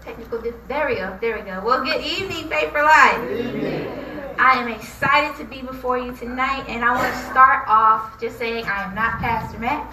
There we go. Well, good evening, Faith for Life. Good evening. I am excited to be before you tonight, and I want to start off just saying I am not Pastor Matt.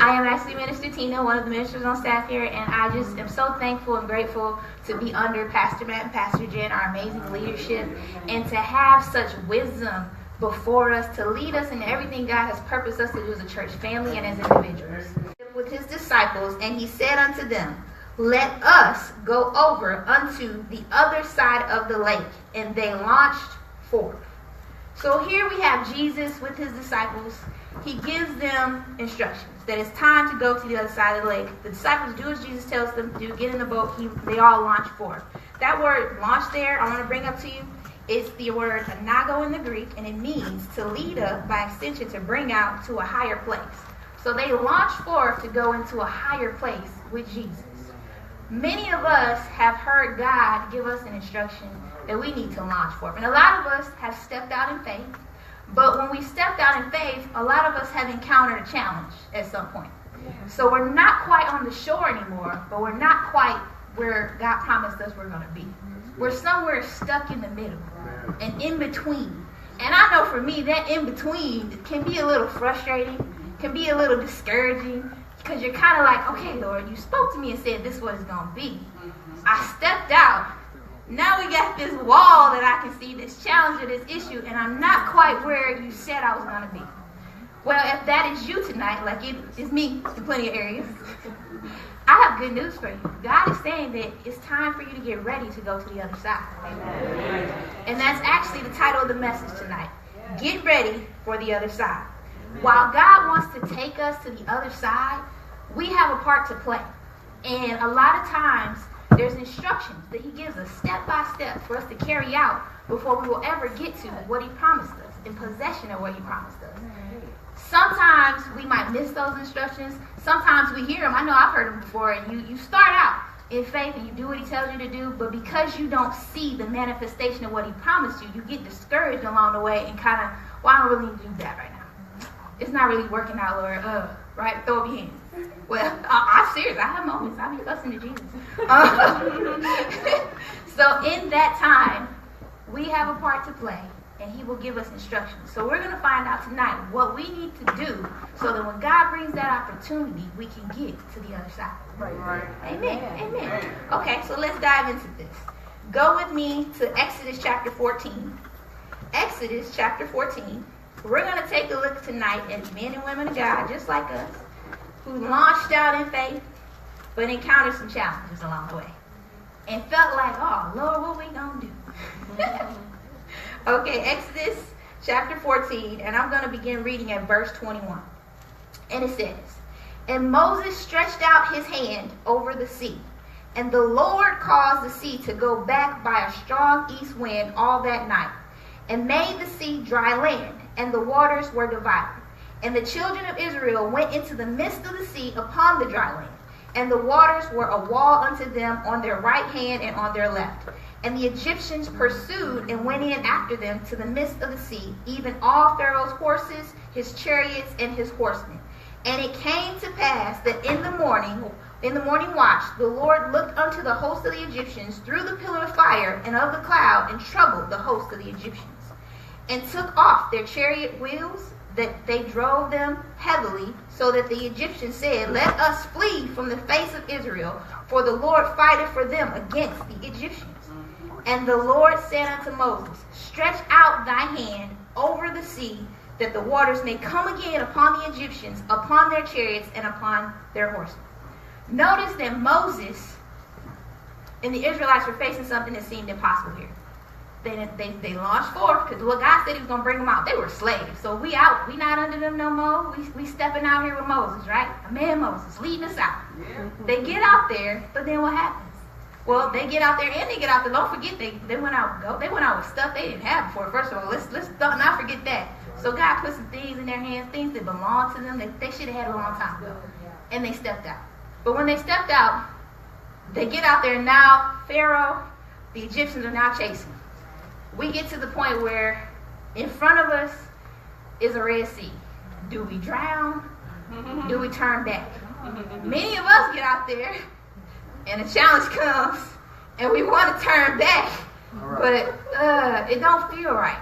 I am actually Minister Tina, one of the ministers on staff here, and I just am so thankful and grateful to be under Pastor Matt and Pastor Jen, our amazing leadership, and to have such wisdom before us to lead us in everything God has purposed us to do as a church family and as individuals. With his disciples, and he said unto them, let us go over unto the other side of the lake. And they launched forth. So here we have Jesus with his disciples. He gives them instructions that it's time to go to the other side of the lake. The disciples do as Jesus tells them to do, get in the boat. They all launch forth. That word launch there, I want to bring up to you, is the word anago in the Greek, and it means to lead up, by extension, to bring out to a higher place. So they launch forth to go into a higher place with Jesus. Many of us have heard God give us an instruction that we need to launch forth. And a lot of us have stepped out in faith. But when we stepped out in faith, a lot of us have encountered a challenge at some point. So we're not quite on the shore anymore, but we're not quite where God promised us we're going to be. We're somewhere stuck in the middle and in between. And I know for me, that in between can be a little frustrating, can be a little discouraging, because you're kind of like, okay, Lord, you spoke to me and said this is what it's going to be. I stepped out. Now we got this wall that I can see, this challenge or this issue, and I'm not quite where you said I was going to be. Well, if that is you tonight, like it is me in plenty of areas, I have good news for you. God is saying that it's time for you to get ready to go to the other side. Amen. And that's actually the title of the message tonight. Get ready for the other side. While God wants to take us to the other side, we have a part to play. And a lot of times, there's instructions that he gives us step by step for us to carry out before we will ever get to what he promised us, in possession of what he promised us. Sometimes we might miss those instructions. Sometimes we hear them. I know I've heard them before. And you start out in faith and you do what he tells you to do, but because you don't see the manifestation of what he promised you, you get discouraged along the way and kind of, well, I don't really need to do that right now. It's not really working out, Lord. Right? Throw up your hands. Well, I'm serious. I have moments. I be fussing to Jesus. So in that time, we have a part to play, and he will give us instructions. So we're going to find out tonight what we need to do so that when God brings that opportunity, we can get to the other side. Right. Amen. Amen. Okay, so let's dive into this. Go with me to Exodus chapter 14. Exodus chapter 14. We're going to take a look tonight at men and women of God, just like us, who launched out in faith, but encountered some challenges along the way. And felt like, oh, Lord, what we going to do? Okay, Exodus chapter 14, and I'm going to begin reading at verse 21. And it says, and Moses stretched out his hand over the sea, and the Lord caused the sea to go back by a strong east wind all that night, and made the sea dry land, and the waters were divided. And the children of Israel went into the midst of the sea upon the dry land, and the waters were a wall unto them on their right hand and on their left. And the Egyptians pursued and went in after them to the midst of the sea, even all Pharaoh's horses, his chariots, and his horsemen. And it came to pass that in the morning watch, the Lord looked unto the host of the Egyptians through the pillar of fire and of the cloud, and troubled the host of the Egyptians, and took off their chariot wheels, that they drove them heavily, so that the Egyptians said, let us flee from the face of Israel, for the Lord fighteth for them against the Egyptians. And the Lord said unto Moses, stretch out thy hand over the sea, that the waters may come again upon the Egyptians, upon their chariots, and upon their horsemen. Notice that Moses and the Israelites were facing something that seemed impossible here. They launched forth because what God said he was going to bring them out. They were slaves. So we out. We not under them no more. We stepping out here with Moses, right? A man Moses leading us out. Yeah. They get out there, but then what happens? Well, they get out there and they get out there. Don't forget they went out. They went out with stuff they didn't have before. First of all, let's not forget that. So God put some things in their hands, things that belonged to them that they should have had a long time ago, and they stepped out. But when they stepped out, they get out there and now Pharaoh, the Egyptians are now chasing. We get to the point where in front of us is a Red Sea. Do we drown? Do we turn back? Many of us get out there and a challenge comes, and we want to turn back, but it don't feel right.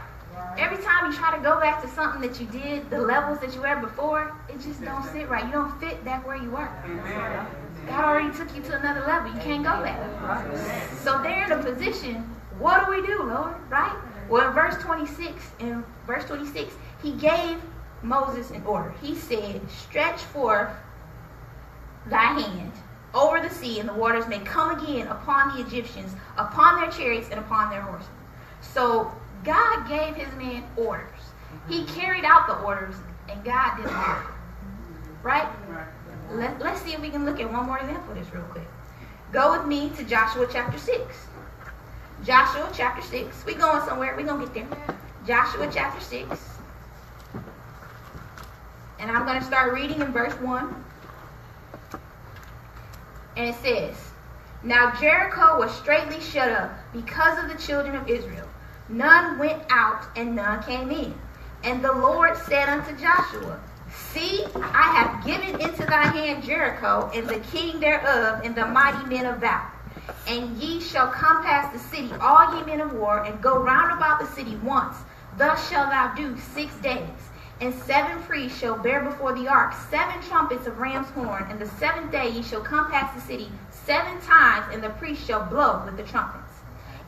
Every time you try to go back to something that you did, the levels that you were before, it just don't sit right. You don't fit back where you were. God already took you to another level. You can't go back. So they're in a position, what do we do, Lord? Right? Well, in verse 26, he gave Moses an order. He said, stretch forth thy hand over the sea, and the waters may come again upon the Egyptians, upon their chariots, and upon their horses. So God gave his man orders. He carried out the orders, and God did the work. Right? Let's see if we can look at one more example of this real quick. Go with me to Joshua chapter 6. Joshua chapter 6. We're going somewhere. We're going to get there. Joshua chapter 6. And I'm going to start reading in verse 1. And it says, Now Jericho was straitly shut up because of the children of Israel. None went out and none came in. And the Lord said unto Joshua, See, I have given into thy hand Jericho, and the king thereof, and the mighty men of valor. And ye shall compass the city, all ye men of war, and go round about the city once. Thus shalt thou do 6 days. And 7 priests shall bear before the ark 7 trumpets of ram's horn. And the 7th day ye shall compass the city 7 times, and the priests shall blow with the trumpets.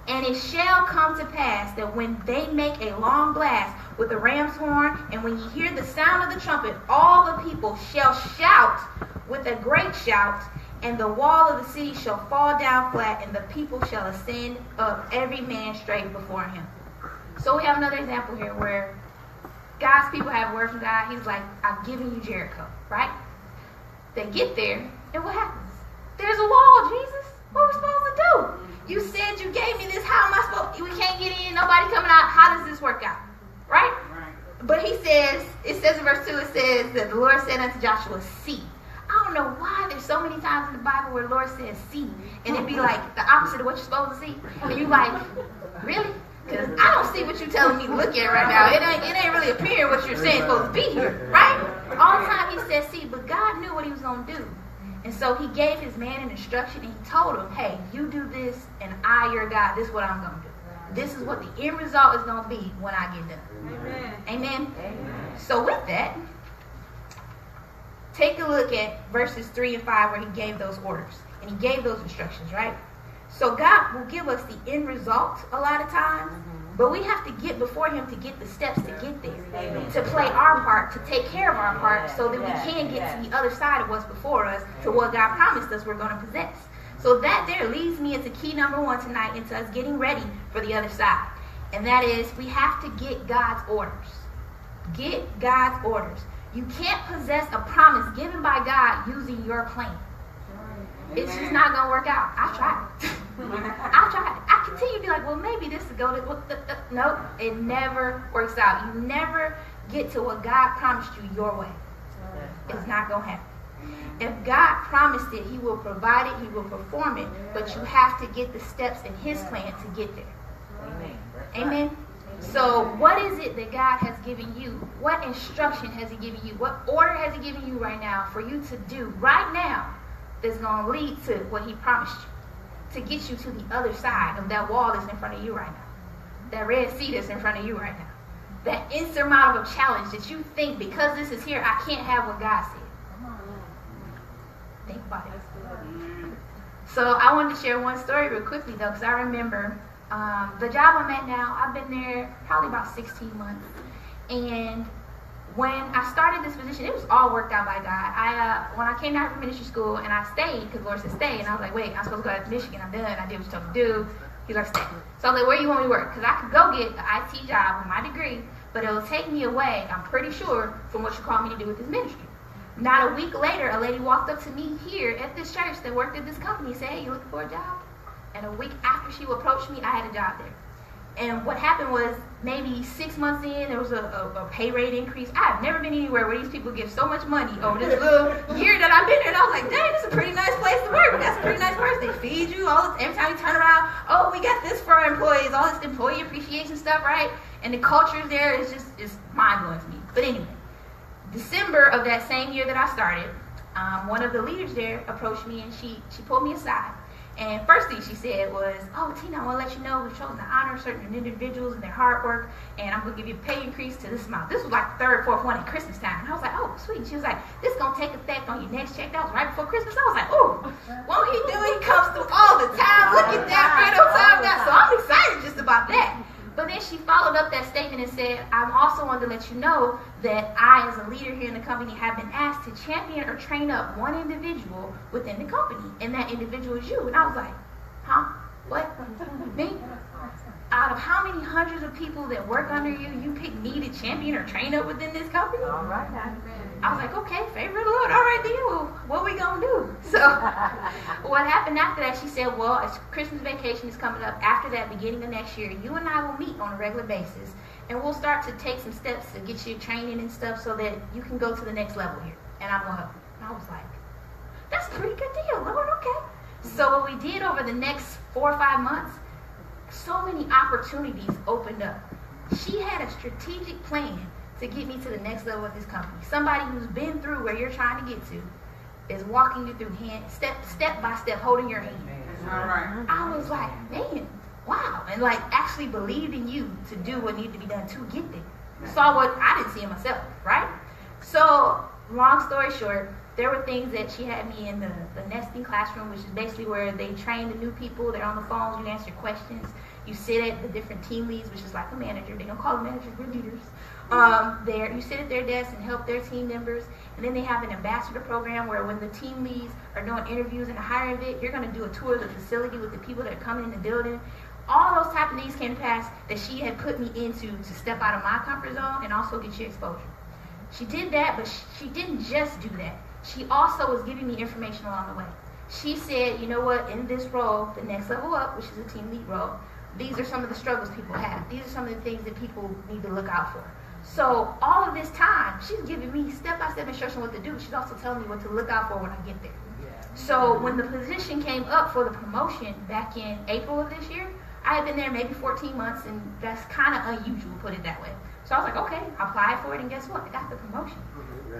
And it shall come to pass that when they make a long blast with the ram's horn, and when ye hear the sound of the trumpet, all the people shall shout with a great shout, and the wall of the city shall fall down flat, and the people shall ascend up every man straight before him. So we have another example here where God's people have a word from God. He's like, I've given you Jericho, right? They get there, and what happens? There's a wall, Jesus. What are we supposed to do? You said you gave me this. How am I supposed? We can't get in. Nobody coming out. How does this work out? Right? But he says, it says in verse 2, it says that the Lord said unto Joshua, See. I don't know why there's so many times in the Bible where the Lord says, See. And it'd be like the opposite of what you're supposed to see. And you like, really? Because I don't see what you're telling me to look at right now. It ain't really appearing what you're saying is supposed to be here. Right? All the time he says, See. But God knew what he was going to do. And so he gave his man an instruction, and he told him, hey, you do this, and I, your God, this is what I'm going to do. This is what the end result is going to be when I get done. Amen. Amen? Amen. So with that, take a look at verses 3 and 5 where he gave those orders. And he gave those instructions, right? So God will give us the end result a lot of times, but we have to get before him to get the steps to get there. Amen. To play our part, to take care of our part, so that we can get to the other side of what's before us, to what God promised us we're going to possess. So that there leads me into key number 1 tonight, into us getting ready for the other side. And that is, we have to get God's orders. Get God's orders. You can't possess a promise given by God using your plan. It's just not going to work out. I tried. I continue to be like, well, maybe this will go to... Nope, it never works out. You never get to what God promised you your way. It's not going to happen. If God promised it, he will provide it, he will perform it, but you have to get the steps in his plan to get there. Amen? So what is it that God has given you? What instruction has he given you? What order has he given you right now for you to do right now that's going to lead to what he promised you, to get you to the other side of that wall that's in front of you right now, that Red Sea that's in front of you right now, that insurmountable challenge that you think because this is here, I can't have what God said. Think about it. So I wanted to share one story real quickly though, because I remember the job I'm at now, I've been there probably about 16 months. And when I started this position, it was all worked out by God. When I came down from ministry school and I stayed, because Lord said stay, and I was like, wait, I'm supposed to go to Michigan. I'm done. I did what you told me to do. He's like, stay. So I was like, where do you want me to work? Because I could go get an IT job with my degree, but it will take me away, I'm pretty sure, from what you called me to do with this ministry. Not a week later, a lady walked up to me here at this church that worked at this company and said, hey, you looking for a job? And a week after she approached me, I had a job there. And what happened was, maybe 6 months in, there was a pay rate increase. I've never been anywhere where these people give so much money over this little year that I've been there. And I was like, dang, this is a pretty nice place to work. That's a pretty nice place. They feed you every time you turn around. Oh, we got this for our employees, all this employee appreciation stuff, right? And the culture there is mind-blowing to me. But anyway, December of that same year that I started, one of the leaders there approached me and she pulled me aside. And first thing she said was, oh, Tina, I want to let you know we've chosen to honor certain individuals and their hard work, and I'm going to give you a pay increase to this amount. This was like the third, fourth one at Christmas time. And I was like, oh, sweet. She was like, this is going to take effect on your next check. That was right before Christmas. I was like, oh, won't he do it? He comes through all the time. Look at that, Fredo time. So I'm excited just about that. But then she followed up that statement and said, I'm also wanted to let you know that I, as a leader here in the company, have been asked to champion or train up one individual within the company, and that individual is you. And I was like, huh? What? Me? Out of how many hundreds of people that work under you, you pick me to champion or train up within this company? All right. I was like, okay, favor of the Lord. All right, then, well, what we gonna do? So what happened after that, she said, well, as Christmas vacation is coming up, after that, beginning of next year, you and I will meet on a regular basis, and we'll start to take some steps to get you training and stuff so that you can go to the next level here, and I'm gonna help you. And I was like, that's a pretty good deal, Lord, okay. So what we did over the next 4 or 5 months, so many opportunities opened up. She had a strategic plan to get me to the next level of this company. Somebody who's been through where you're trying to get to is walking you through step by step, holding your hand. All right. I was like, man, wow. And like actually believed in you to do what needed to be done to get there. Saw what I didn't see in myself, right? So long story short, there were things that she had me in the nesting classroom, which is basically where they train the new people. They're on the phones, you answer questions. You sit at the different team leads, which is like a manager. They don't call them managers, we're leaders. You sit at their desk and help their team members. And then they have an ambassador program where when the team leads are doing interviews and a hiring bid, you're going to do a tour of the facility with the people that are coming in the building. All those type of things came to pass that she had put me into to step out of my comfort zone and also get you exposure. She did that, but she didn't just do that. She also was giving me information along the way. She said, you know what, in this role, the next level up, which is a team lead role, these are some of the struggles people have. These are some of the things that people need to look out for. So all of this time, she's giving me step-by-step instruction what to do. She's also telling me what to look out for when I get there. So when the position came up for the promotion back in April of this year, I had been there maybe 14 months, and that's kind of unusual, put it that way. So I was like, okay, I applied for it, and guess what? I got the promotion.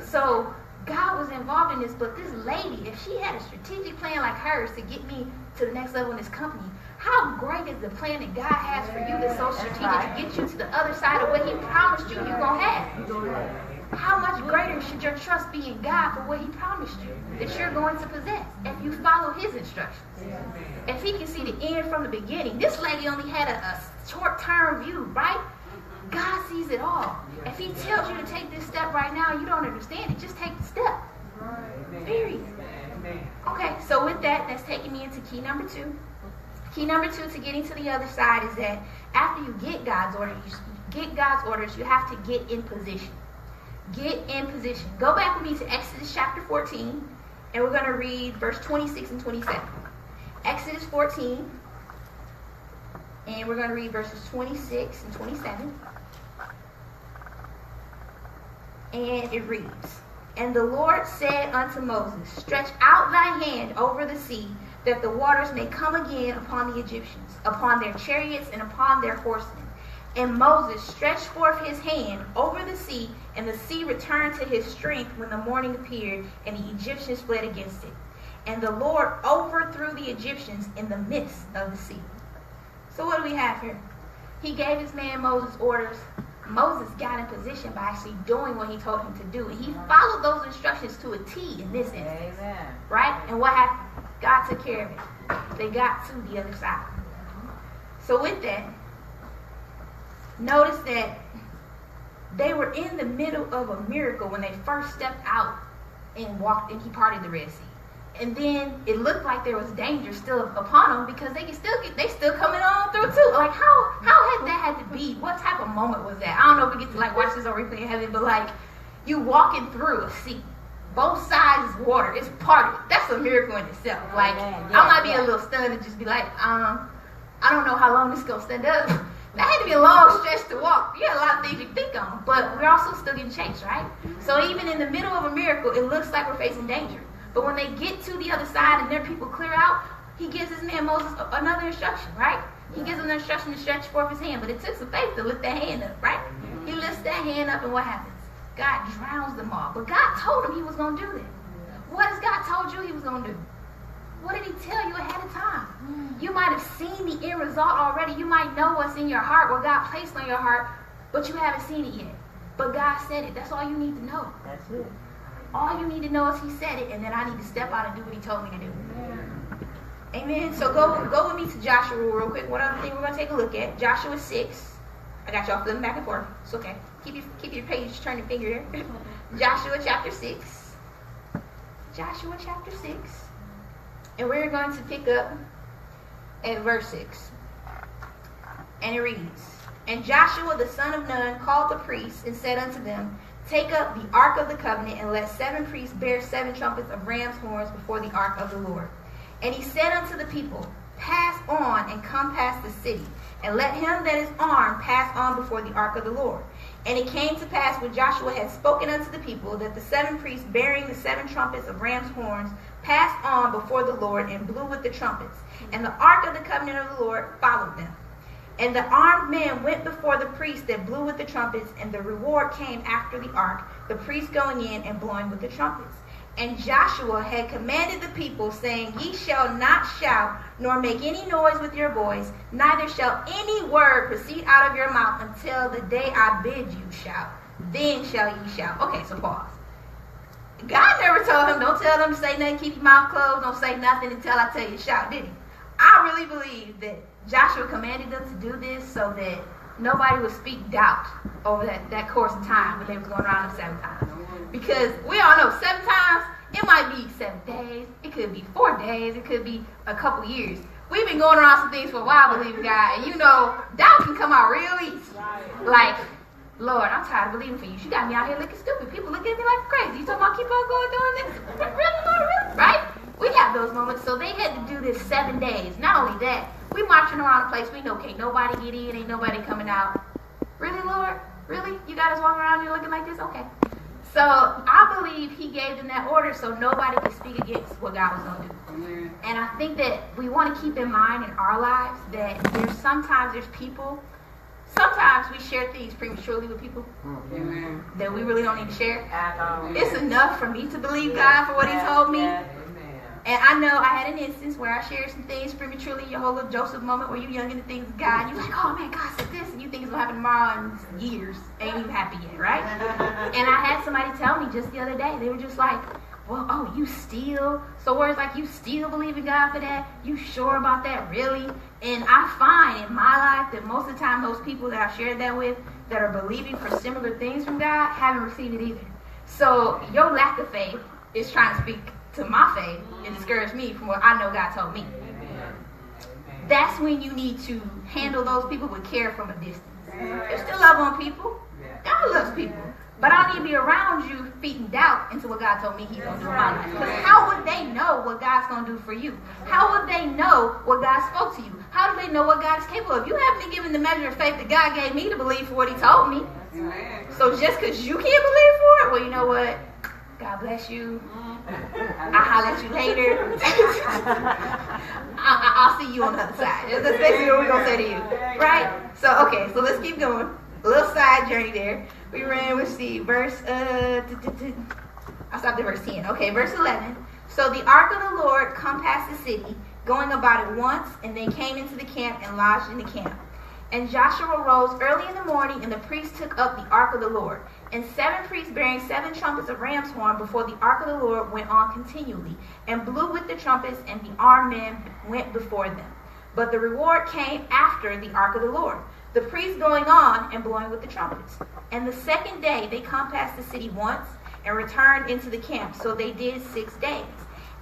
So God was involved in this, but this lady, if she had a strategic plan like hers to get me to the next level in this company, how great is the plan that God has for you that's so strategic to get you to the other side of what He promised you you're going to have? How much greater should your trust be in God for what He promised you that you're going to possess if you follow His instructions? If He can see the end from the beginning. This lady only had a short-term view, right? God sees it all. If He tells you to take this step right now, you don't understand it. Just take the step. Period. Okay, so with that, that's taking me into key number 2. Key number 2 to getting to the other side is that after you get God's orders, you have to get in position. Get in position. Go back with me to Exodus chapter 14, and we're going to read verse 26 and 27. Exodus 14, and we're going to read verses 26 and 27. And it reads, And the Lord said unto Moses, Stretch out thy hand over the sea, that the waters may come again upon the Egyptians, upon their chariots and upon their horsemen. And Moses stretched forth his hand over the sea, and the sea returned to his strength when the morning appeared, and the Egyptians fled against it. And the Lord overthrew the Egyptians in the midst of the sea. So what do we have here? He gave his man Moses orders. Moses got in position by actually doing what he told him to do. And he followed those instructions to a T in this instance. Amen. Right? And what happened? God took care of it. They got to the other side. So with that, notice that they were in the middle of a miracle when they first stepped out and walked, and he parted the Red Sea. And then it looked like there was danger still upon them because they still coming on through too. Like how had that had to be? What type of moment was that? I don't know if we get to like watch this on replay in heaven, but like you walking through a sea. Both sides is water. It's parted. That's a miracle in itself. Like I might be a little stunned and just be like, I don't know how long this is gonna stand up. That had to be a long stretch to walk. You got a lot of things you think on, but we're also still getting chased, right? So even in the middle of a miracle, it looks like we're facing danger. But when they get to the other side and their people clear out, he gives his man Moses another instruction, right? He gives him the instruction to stretch forth his hand, but it took some faith to lift that hand up, right? He lifts that hand up, and what happens? God drowns them all. But God told him he was going to do that. What has God told you he was going to do? What did he tell you ahead of time? have seen the end result already. You might know what's in your heart, what God placed on your heart, but you haven't seen it yet. But God said it. That's all you need to know. That's it. All you need to know is he said it, and then I need to step out and do what he told me to do. Amen. So go with me to Joshua real quick. One other thing we're going to take a look at. Joshua 6. I got y'all flipping back and forth. It's okay. Keep your page turning finger there. Joshua chapter 6. Joshua chapter 6. And we're going to pick up at verse 6. And it reads, And Joshua the son of Nun called the priests and said unto them, Take up the ark of the covenant, and let 7 priests bear 7 trumpets of ram's horns before the ark of the Lord. And he said unto the people, Pass on and come past the city, and let him that is armed pass on before the ark of the Lord. And it came to pass when Joshua had spoken unto the people, that the 7 priests bearing the 7 trumpets of ram's horns passed on before the Lord and blew with the trumpets. And the ark of the covenant of the Lord followed them. And the armed men went before the priests that blew with the trumpets, and the reward came after the ark, the priests going in and blowing with the trumpets. And Joshua had commanded the people, saying, Ye shall not shout, nor make any noise with your voice, neither shall any word proceed out of your mouth until the day I bid you shout. Then shall ye shout. Okay, so pause. God never told him, don't tell them to say nothing, keep your mouth closed, don't say nothing until I tell you to shout, did he? I really believe that Joshua commanded them to do this so that nobody would speak doubt over that course of time when they were going around them 7 times. Because we all know 7 times, it might be 7 days, it could be 4 days, it could be a couple years. We've been going around some things for a while, believing God, and you know, doubt can come out real easy. Like, Lord, I'm tired of believing for you. You got me out here looking stupid. People look at me like crazy. You talking about keep on going doing this? Really, Lord, really? Right? We have those moments. So they had to do this 7 days. Not only that, we marching around a place we know can't nobody get in, ain't nobody coming out. Really, Lord? Really? You got us walking around here looking like this? Okay. So I believe he gave them that order so nobody could speak against what God was going to do. And I think that we want to keep in mind in our lives that there's people, sometimes we share things prematurely with people that we really don't need to share. It's enough for me to believe God for what he told me. And I know I had an instance where I shared some things prematurely, your whole little Joseph moment where you're young in the things of God. And you're like, oh man, God said this, and you think it's going to happen tomorrow and years. Ain't even happy yet, right? And I had somebody tell me just the other day, they were just like, well, oh, you still? So words like, you still believe in God for that? You sure about that, really? And I find in my life that most of the time those people that I shared that with that are believing for similar things from God haven't received it either. So your lack of faith is trying to speak to my faith and discourage me from what I know God told me. That's when you need to handle those people with care from a distance. There's still love on people. God loves people. But I don't need to be around you feeding doubt into what God told me he's going to do in my life. Because how would they know what God's going to do for you? How would they know what God spoke to you? How do they know what God is capable of? You haven't been given the measure of faith that God gave me to believe for what he told me. So just because you can't believe for it, well, you know what? God bless you. I'll holler at you later. I'll see you on the other side. That's basically what we're going to say to you. Right? So, okay, so let's keep going. A little side journey there. We ran, let's see, verse, I stopped at verse 10. Okay, verse 11. So the ark of the Lord come past the city, going about it once, and they came into the camp and lodged in the camp. And Joshua rose early in the morning, and the priests took up the ark of the Lord. And 7 priests bearing 7 trumpets of ram's horn before the ark of the Lord went on continually, and blew with the trumpets, and the armed men went before them. But the reward came after the ark of the Lord, the priests going on and blowing with the trumpets. And the 2nd day they come past the city once, and returned into the camp. So they did 6 days.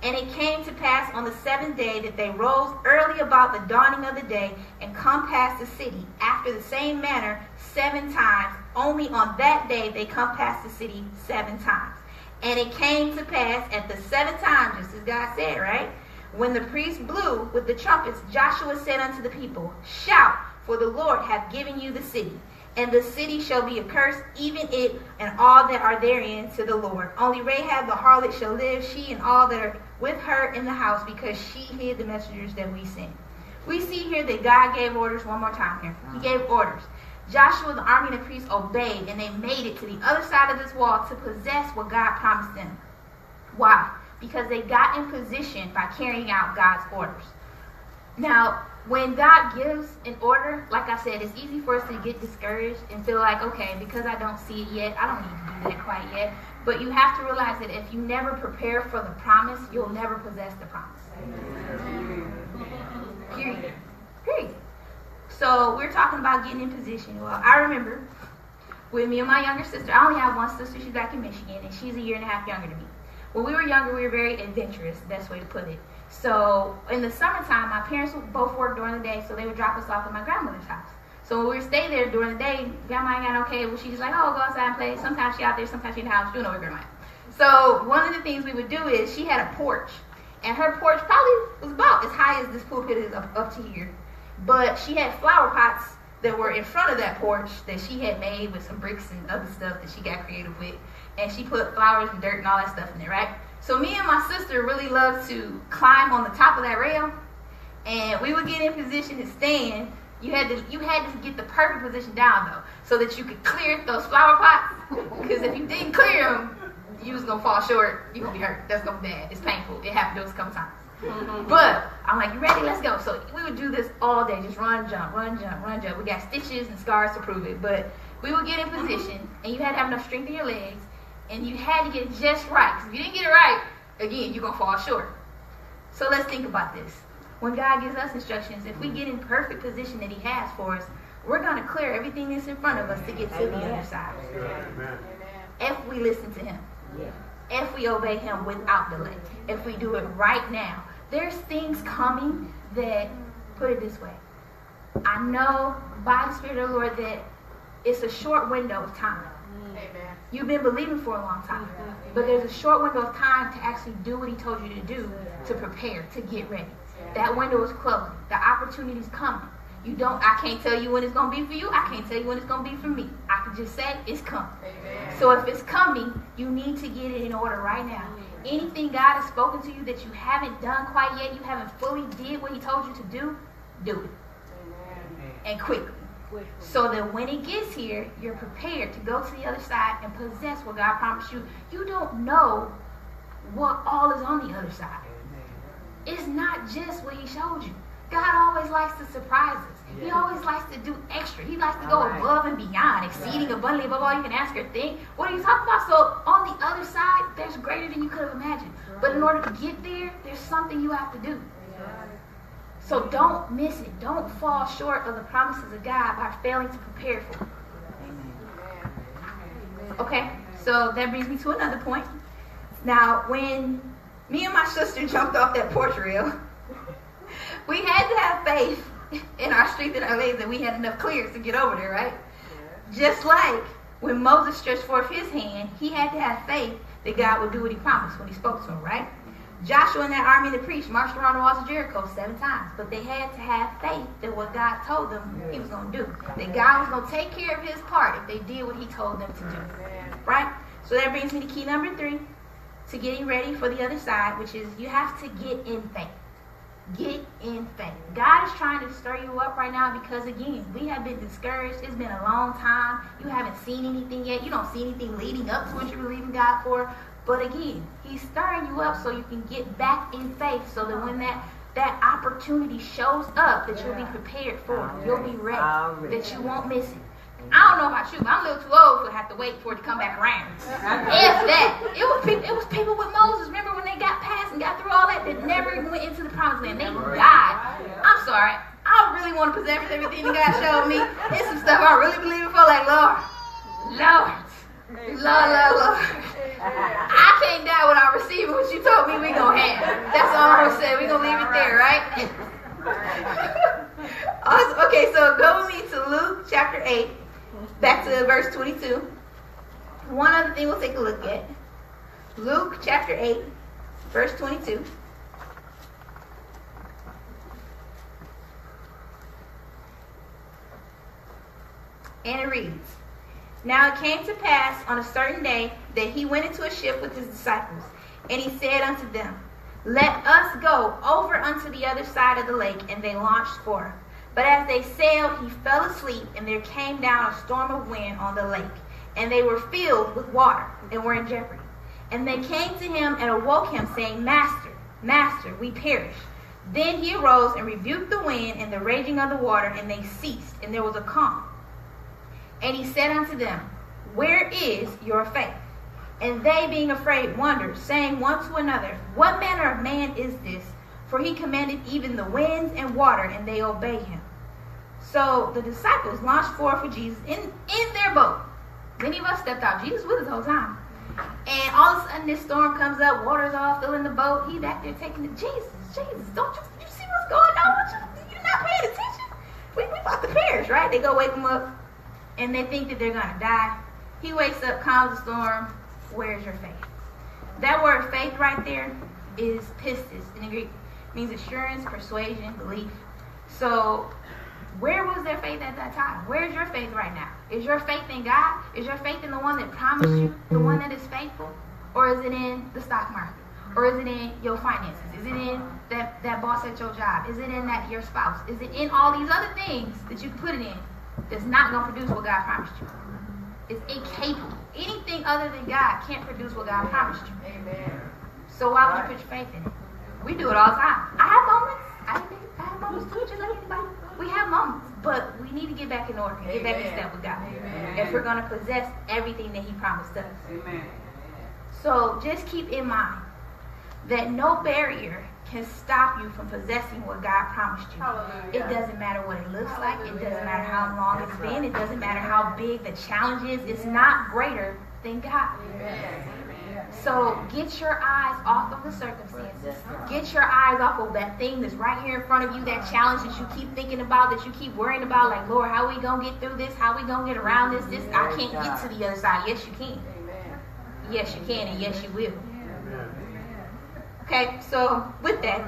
And it came to pass on the 7th day that they rose early about the dawning of the day, and come past the city after the same manner 7 times. Only on that day they come past the city 7 times. And it came to pass at the 7th time, just as God said, right? When the priests blew with the trumpets, Joshua said unto the people, Shout, for the Lord hath given you the city. And the city shall be accursed, even it and all that are therein, to the Lord. Only Rahab the harlot shall live, she and all that are with her in the house, because she hid the messengers that we sent. We see here that God gave orders one more time here. He gave orders. Joshua, the army, and the priests obeyed, and they made it to the other side of this wall to possess what God promised them. Why? Because they got in position by carrying out God's orders. Now, when God gives an order, like I said, it's easy for us to get discouraged and feel like, okay, because I don't see it yet, I don't need to do that quite yet. But you have to realize that if you never prepare for the promise, you'll never possess the promise. Period. Period. So we're talking about getting in position. Well, I remember with me and my younger sister, I only have one sister, she's back in Michigan, and she's a year and a half younger than me. When we were younger, we were very adventurous, best way to put it. So in the summertime, my parents would both work during the day, so they would drop us off at my grandmother's house. So when we would stay there during the day, grandma ain't got no cable. She's just like, oh, go outside and play. Sometimes she out there, sometimes she in the house. You know where grandma is. So one of the things we would do is she had a porch. And her porch probably was about as high as this pulpit is up to here. But she had flower pots that were in front of that porch that she had made with some bricks and other stuff that she got creative with. And she put flowers and dirt and all that stuff in there, right? So me and my sister really loved to climb on the top of that rail. And we would get in position to stand. You had to get the perfect position down, though, so that you could clear those flower pots. Because if you didn't clear them, you was going to fall short. You're going to be hurt. That's going to be bad. It's painful. It happened to us a couple times. But I'm like, you ready? Let's go. So we would do this all day. Just run, jump, run, jump, run, jump. We got stitches and scars to prove it. But we would get in position, and you had to have enough strength in your legs, and you had to get it just right. Because if you didn't get it right, again, you're going to fall short. So let's think about this. When God gives us instructions, if we get in perfect position that he has for us, we're going to clear everything that's in front of us to get to the other side. Amen. If we listen to him. If we obey him without delay. If we do it right now. There's things coming that, put it this way, I know by the Spirit of the Lord that it's a short window of time. Amen. You've been believing for a long time. But there's a short window of time to actually do what he told you to do, to prepare, to get ready. That window is closing. The opportunity is coming. I can't tell you when it's going to be for you. I can't tell you when it's going to be for me. I can just say it's coming. Amen. So if it's coming, you need to get it in order right now. Anything God has spoken to you that you haven't done quite yet, you haven't fully did what he told you to do it. Amen. And quickly. So that when it gets here, you're prepared to go to the other side and possess what God promised you. You don't know what all is on the other side. It's not just what he showed you. God always likes to surprise us. He always likes to do extra. He likes to go above and beyond, exceeding abundantly above all you can ask or think. What are you talking about? So on the other side, there's greater than you could have imagined. But in order to get there, there's something you have to do. So don't miss it. Don't fall short of the promises of God by failing to prepare for it. Okay, so that brings me to another point. Now, when me and my sister jumped off that porch rail, we had to have faith in our strength and our legs that we had enough clearance to get over there, right? Just like when Moses stretched forth his hand, he had to have faith that God would do what he promised when he spoke to him, right? Joshua and that army that preached marched around the walls of Jericho 7 times, but they had to have faith that what God told them he was going to do, that God was going to take care of his part if they did what he told them to do, right? So that brings me to key number 3, to getting ready for the other side, which is you have to get in faith. Get in faith. God is trying to stir you up right now because, again, we have been discouraged. It's been a long time. You haven't seen anything yet. You don't see anything leading up to what you're believing God for. But, again, he's stirring you up so you can get back in faith so that when that opportunity shows up, that you'll be prepared for it. You'll be ready. That you won't miss it. I don't know about you, but I'm a little too old to have to wait for it to come back around. If that. It was people with Moses. Remember when they got past and got through all that never even went into the promised land. They died. I'm sorry. I really want to possess everything that God showed me. There's some stuff I really believe in for, like, Lord. I can't die without receiving what you told me we going to have. That's all I'm going to say. We're going to leave it there, right? Okay, so go with me to Luke chapter 8. Back to verse 22. One other thing we'll take a look at. Luke chapter 8, verse 22. And it reads, Now it came to pass on a certain day that he went into a ship with his disciples. And he said unto them, Let us go over unto the other side of the lake. And they launched forth. But as they sailed, he fell asleep, and there came down a storm of wind on the lake, and they were filled with water, and were in jeopardy. And they came to him and awoke him, saying, Master, Master, we perish. Then he arose and rebuked the wind and the raging of the water, and they ceased, and there was a calm. And he said unto them, Where is your faith? And they, being afraid, wondered, saying one to another, What manner of man is this? For he commanded even the winds and water, and they obey him. So the disciples launched forth with Jesus in their boat. Many of us stepped out. Jesus was with us the whole time. And all of a sudden this storm comes up, water's all filling the boat. He back there taking it. Jesus, don't you see what's going on? You're not paying attention. We about to perish, right? They go wake him up, and they think that they're going to die. He wakes up, calms the storm. Where's your faith? That word faith right there is pistis in the Greek. It means assurance, persuasion, belief. So where was their faith at that time? Where's your faith right now? Is your faith in God? Is your faith in the one that promised you, the one that is faithful? Or is it in the stock market? Or is it in your finances? Is it in that boss at your job? Is it in that your spouse? Is it in all these other things that you put it in that's not going to produce what God promised you? It's incapable. Anything other than God can't produce what God promised you. Amen. So why would you put your faith in it? We do it all the time. I have moments. I have moments too, just like anybody. We have moments, but we need to get back in order and get back in step with God. Amen. If we're going to possess everything that He promised us. Amen. So just keep in mind that no barrier can stop you from possessing what God promised you. Hallelujah. It doesn't matter what it looks like. It doesn't matter how long it's been. It doesn't matter how big the challenge is. It's not greater than God. Amen. So get your eyes off of the circumstances. Get your eyes off of that thing that's right here in front of you, that challenge that you keep thinking about, that you keep worrying about, like, Lord, how are we going to get through this? How are we going to get around this? I can't get to the other side. Yes, you can. Yes, you can, and yes, you will. Okay, so with that,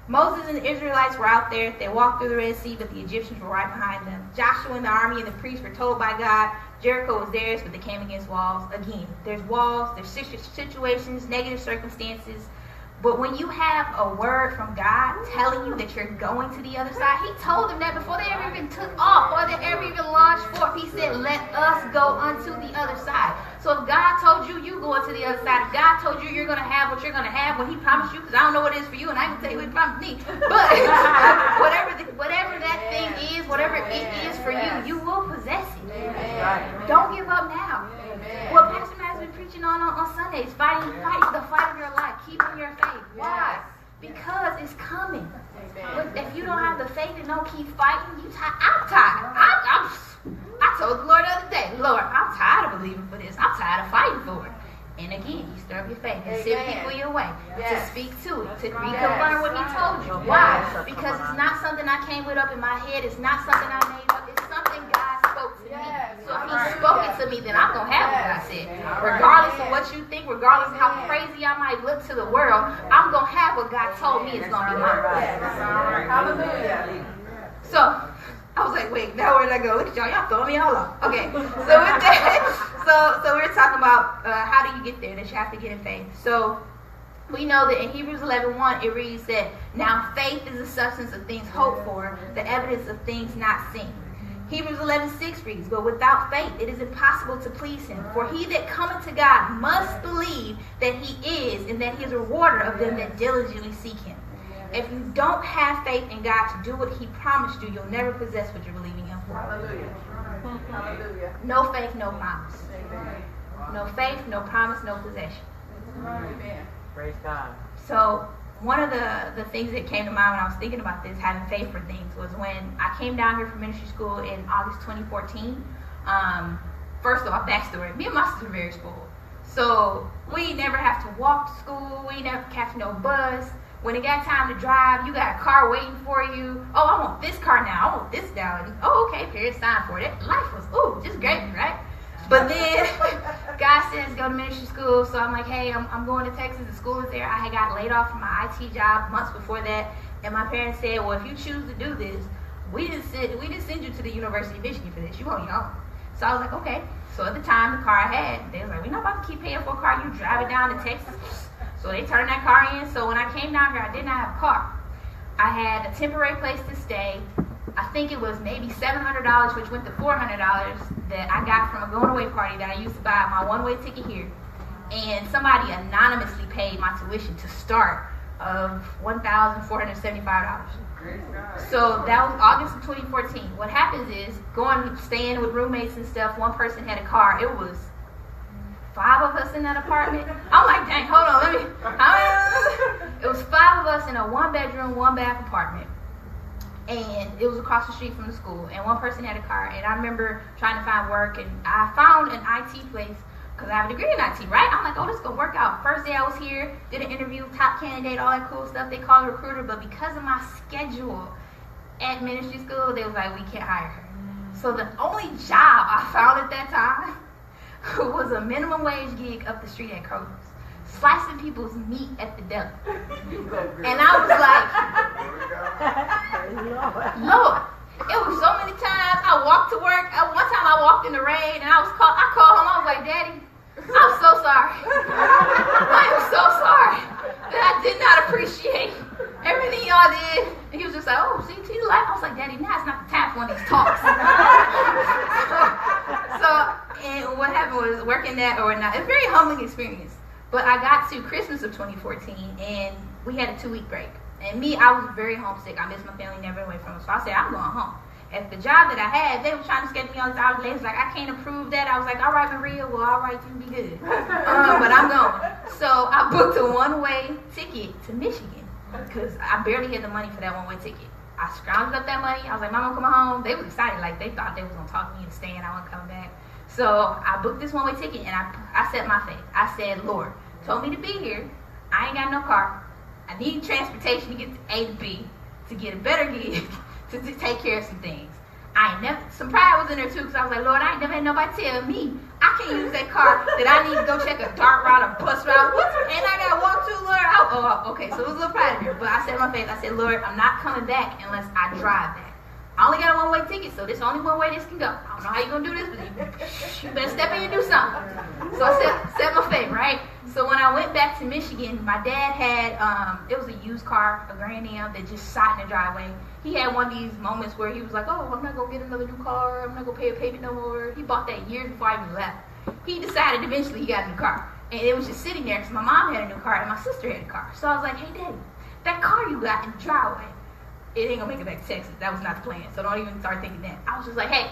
Moses and the Israelites were out there. They walked through the Red Sea, but the Egyptians were right behind them. Joshua and the army and the priests were told by God Jericho was theirs, but they came against walls. Again, there's walls, there's situations, negative circumstances. But when you have a word from God telling you that you're going to the other side, He told them that before they ever even took off or they ever even launched forth. He said, let us go unto the other side. So if God told you, you going to the other side. If God told you you're going to have what you're going to have, when He promised you, because I don't know what it is for you, and I can tell you what He promised me. But whatever that thing is, whatever it is for you, you will possess it. Amen. Don't give up now. Amen. What Pastor Matt has been preaching on Sundays, fighting the fight of your life, keeping your faith. Why? Because it's coming. But if you don't have the faith and don't keep fighting, I'm tired. I told the Lord the other day, Lord, I'm tired of believing for this. I'm tired of fighting for it. And again, you stir up your faith and send people your way to speak to it, to reconfirm what He told you. Why? Because it's not something I came with up in my head. It's not something I made up. It's something God spoke to me. So if He spoke it to me, then I'm going to have what I said. Regardless of what you think, regardless of how crazy I might look to the world, I'm going to have what God told me is going to be mine. Hallelujah. So I was like, wait, now where did I go? Look at y'all throwing me all off. Okay, so with that, so we're talking about how do you get there, that you have to get in faith. So we know that in Hebrews 11:1, it reads that, now faith is the substance of things hoped for, the evidence of things not seen. Hebrews 11:6 reads, but without faith it is impossible to please Him. For he that cometh to God must believe that He is, and that He is a rewarder of them that diligently seek Him. If you don't have faith in God to do what He promised you, you'll never possess what you're believing Him for. Hallelujah. Hallelujah. No faith, no promise. Amen. No faith, no promise, no possession. Amen. Praise God. So one of the things that came to mind when I was thinking about this, having faith for things, was when I came down here for ministry school in August 2014. First off, backstory, me and my sister are very spoiled. So we never have to walk to school. We never catch no bus. When it got time to drive, you got a car waiting for you. Oh, I want this car now. I want this down. Oh, okay, parents signed for it. Life was, just great, right? But then God says go to ministry school. So I'm like, hey, I'm going to Texas. The school is there. I had got laid off from my IT job months before that. And my parents said, well, if you choose to do this, we didn't send you to the University of Michigan for this. You on your own. So I was like, okay. So at the time, the car I had, they was like, we're not about to keep paying for a car. You drive it down to Texas. So they turned that car in. So when I came down here, I did not have a car. I had a temporary place to stay. I think it was maybe $700, which went to $400 that I got from a going away party that I used to buy my one-way ticket here. And somebody anonymously paid my tuition to start of $1,475. So that was August of 2014. What happens is, staying with roommates and stuff, one person had a car. It was 5 of us in that apartment. I'm like, dang, hold on, it was 5 of us in a 1-bedroom, 1-bath apartment. And it was across the street from the school. And one person had a car. And I remember trying to find work. And I found an IT place because I have a degree in IT, right? I'm like, oh, this is going to work out. First day I was here, did an interview, top candidate, all that cool stuff. They called a recruiter. But because of my schedule at ministry school, they was like, we can't hire her. So the only job I found at that time was a minimum wage gig up the street at Kroger's, slicing people's meat at the deli. And I was like, Lord, it was so many times I walked to work. One time I walked in the rain and I called home. I was like, Daddy, I'm so sorry. I am so sorry that I did not appreciate everything y'all did. And he was just like, oh, see the light. I was like, Daddy, now it's not the time for one of these talks. And what happened was working that or not. It's a very humbling experience. But I got to Christmas of 2014 and we had a 2-week break. And I was very homesick. I missed my family, never away from them. So I said, I'm going home. At the job that I had, they were trying to schedule me on this hours later. Like, I can't approve that. I was like, all right, Maria, well, all right, you be good. But I'm going. So I booked a 1-way ticket to Michigan because I barely had the money for that 1-way ticket. I scrounged up that money. I was like, Mom, I'm coming home. They were excited. Like, they thought they was going to talk me into staying. I wasn't coming back. So I booked this 1-way ticket, and I set my faith. I said, Lord, told me to be here. I ain't got no car. I need transportation to get to A to B, to get a better gig, to take care of some things. Some pride was in there too, because I was like, Lord, I ain't never had nobody tell me I can't use that car, that I need to go check a dark route, a bus route, and I got to walk to, Lord. Okay, so it was a little pride in there, but I set my faith. I said, Lord, I'm not coming back unless I drive back. I only got a 1-way ticket, so there's only one way this can go. I don't know how you're going to do this, but you better step in and do something. So I set my faith, right? So when I went back to Michigan, my dad had, it was a used car, a Grand Am that just sat in the driveway. He had one of these moments where he was like, oh, I'm not going to get another new car. I'm not going to pay a payment no more. He bought that years before I even left. He decided eventually he got a new car. And it was just sitting there because my mom had a new car and my sister had a car. So I was like, hey, Daddy, that car you got in the driveway, it ain't gonna make it back to Texas. That was not the plan. So don't even start thinking that. I was just like, hey,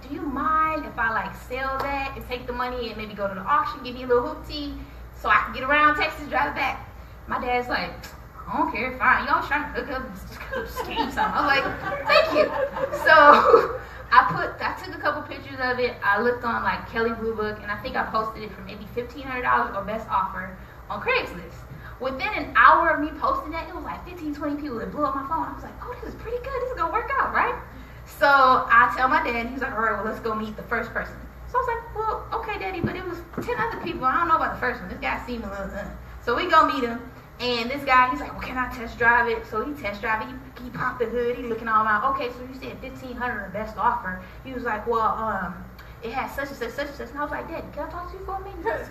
do you mind if I sell that and take the money and maybe go to the auction, give me a little hoopty so I can get around Texas, drive it back? My dad's like, I don't care, fine. You always trying to hook up, scheme something. I was like, thank you. So I took a couple pictures of it. I looked on Kelly Blue Book, and I think I posted it for maybe $1,500 or best offer on Craigslist. Within an hour of me posting that, it was 15, 20 people that blew up my phone. I was like, oh, this is pretty good. This is going to work out, right? So I tell my dad, he's like, all right, well, let's go meet the first person. So I was like, well, okay, Daddy, but it was 10 other people. I don't know about the first one. This guy seemed a little So we go meet him, and this guy, he's like, well, can I test drive it? So he test drive it. He popped the hood. He looking all around. Okay, so you said $1,500 the best offer. He was like, well, it has such and such, such and such. And I was like, Daddy, can I talk to you for a minute?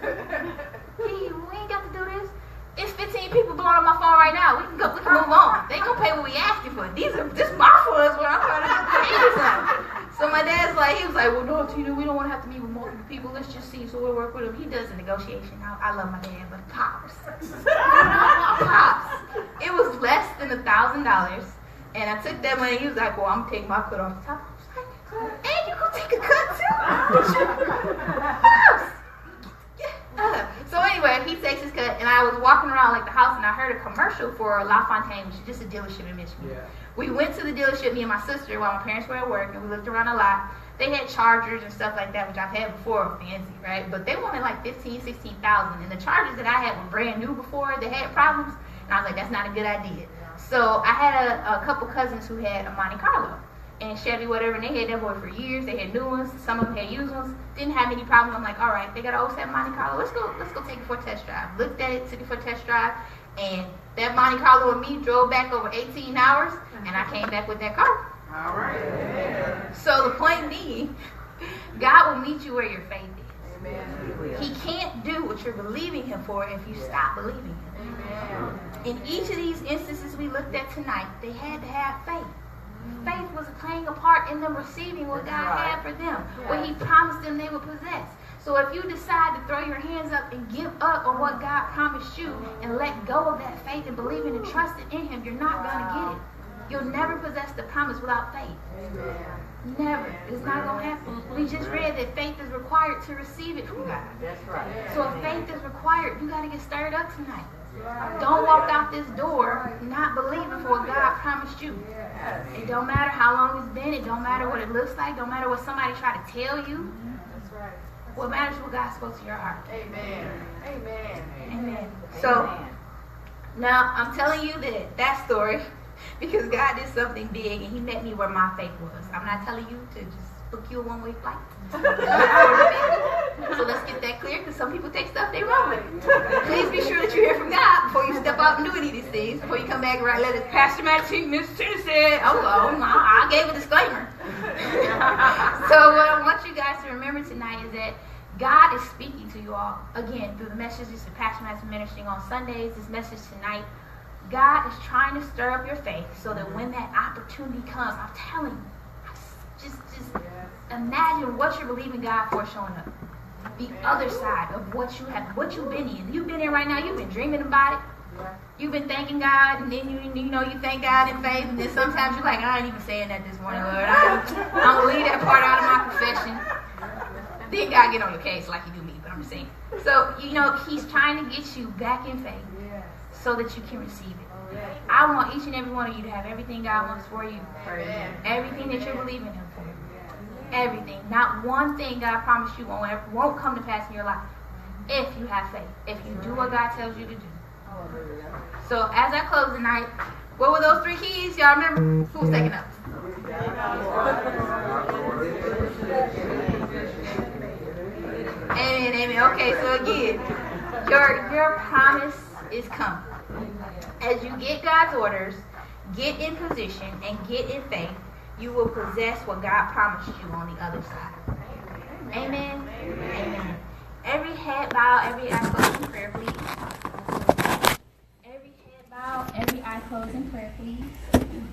We ain't got to do this. It's 15 people blowing up my phone right now. We can move on. They gonna pay what we asking for. This my funds where I'm trying to pay something. So my dad's like, he was like, well, no, Tina, we don't want to have to meet with multiple people. Let's just see. So we'll work with him. He does the negotiation. I love my dad, but pops. It was less than $1,000, and I took that money. He was like, well, I'm taking my cut off the top. I was like, and you gonna take a cut too? Pops. So anyway, he takes his cut, and I was walking around the house, and I heard a commercial for La Fontaine, which is just a dealership in Michigan. Yeah. We went to the dealership, me and my sister, while my parents were at work, and we looked around a lot. They had Chargers and stuff like that, which I've had before, fancy, right? But they wanted $15,000, $16,000, and the Chargers that I had were brand new before. They had problems, and I was like, that's not a good idea. So I had a couple cousins who had a Monte Carlo and Chevy, whatever, and they had that boy for years. They had new ones. Some of them had used ones. Didn't have any problems. I'm like, all right, they got an 07 Monte Carlo. Let's go take it for a test drive. Looked at it, took it for a test drive, and that Monte Carlo and me drove back over 18 hours, and I came back with that car. All right. Amen. So the point being, God will meet you where your faith is. Amen. He can't do what you're believing him for if you stop believing him. Amen. In each of these instances we looked at tonight, they had to have faith. Faith was playing a part in them receiving what God had for them, what he promised them they would possess. So if you decide to throw your hands up and give up on what God promised you and let go of that faith and believing and trusting in Him, you're not going to get it. You'll never possess the promise without faith. Never. It's not going to happen. We just read that faith is required to receive it from God. That's right. So if faith is required, you got to get stirred up tonight. Don't walk out this door not believing for what God promised you. It don't matter how long it's been. It don't matter what it looks like. Don't matter what somebody try to tell you. That's right. What matters is what God spoke to your heart. Amen. Amen. Amen. So now I'm telling you that story because God did something big and He met me where my faith was. I'm not telling you to just book you a one-way flight. So let's get that clear because some people take stuff they wrong with. Please be sure that you hear from God before you step out and do any of these things. Before you come back and write letters, Pastor Matt T. Miss Tina said, I gave a disclaimer. So what I want you guys to remember tonight is that God is speaking to you all, again, through the messages that Pastor Matt's ministering on Sundays, this message tonight. God is trying to stir up your faith so that when that opportunity comes, I'm telling you, just imagine what you're believing God for showing up. The other side of what you've been in. You've been in right now, you've been dreaming about it. You've been thanking God, and then you thank God in faith, and then sometimes you're like, I ain't even saying that this morning, Lord. I'm going to leave that part out of my confession. Then God get on your case like He do me, but I'm just saying. So, He's trying to get you back in faith so that you can receive it. I want each and every one of you to have everything God wants for you. Everything that you're believing Him for. Everything. Not one thing God promised you won't come to pass in your life if you have faith. If you do what God tells you to do. So as I close tonight, what were those 3 keys? Y'all remember? Who's taking up? Amen, amen. Okay, so again, your promise is coming. As you get God's orders, get in position, and get in faith, you will possess what God promised you on the other side. Amen? Amen. Every head bow, every eye closed in prayer, please. Every head bow, every eye closed in prayer, please.